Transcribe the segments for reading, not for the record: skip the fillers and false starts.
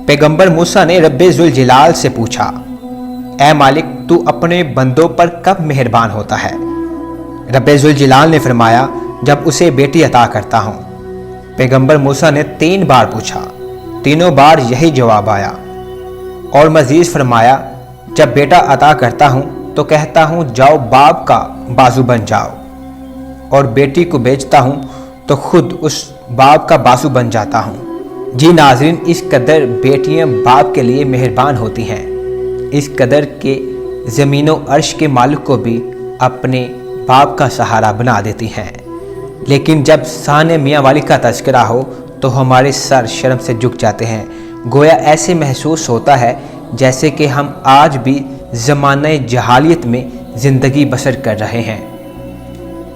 पैगंबर मूसा ने रब्बे जुल जलाल से पूछा, ऐ मालिक, तू अपने बंदों पर कब मेहरबान होता है? रब्बे जुल जलाल ने फरमाया, जब उसे बेटी अता करता हूँ। पैगंबर मूसा ने 3 बार पूछा, तीनों बार यही जवाब आया। और मजीद फरमाया, जब बेटा अता करता हूँ तो कहता हूँ जाओ बाप का बाजू बन जाओ, और बेटी को बेचता हूँ तो खुद उस बाप का बाजू बन जाता हूँ। जी नाज़रीन, इस कदर बेटियाँ बाप के लिए मेहरबान होती हैं, इस कदर के ज़मीनों अर्श के मालिक को भी अपने बाप का सहारा बना देती हैं। लेकिन जब साने मियाँ वाली का तज़किरा हो तो हमारे सर शर्म से झुक जाते हैं। गोया ऐसे महसूस होता है जैसे कि हम आज भी ज़माने जहालियत में ज़िंदगी बसर कर रहे हैं।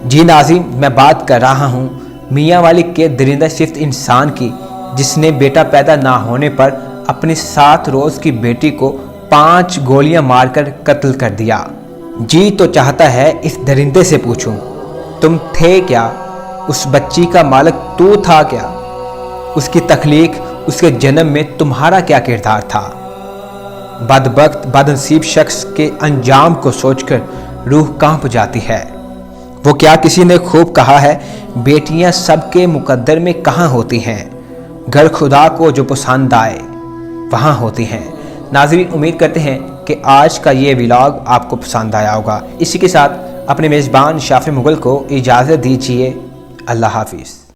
जी नाज़रीन, मैं बात कर रहा हूँ मियाँ वाली के दरिंदा सिफ्त इंसान की, जिसने बेटा पैदा ना होने पर अपनी 7 रोज़ की बेटी को 5 गोलियां मारकर कत्ल कर दिया। जी तो चाहता है इस दरिंदे से पूछूं, तुम थे क्या? उस बच्ची का मालिक तू था क्या? उसकी तख्लीक, उसके जन्म में तुम्हारा क्या किरदार था? बदबख्त बदनसीब शख्स के अंजाम को सोचकर रूह कांप जाती है। वो क्या किसी ने खूब कहा है, बेटियां सबके मुकद्दर में कहाँ होती हैं, घर खुदा को जो पसंद आए वहाँ होती हैं। नाज़रीन, उम्मीद करते हैं कि आज का ये व्लॉग आपको पसंद आया होगा। इसी के साथ अपने मेज़बान शाफी मुगल को इजाज़त दीजिए। अल्लाह हाफिज़।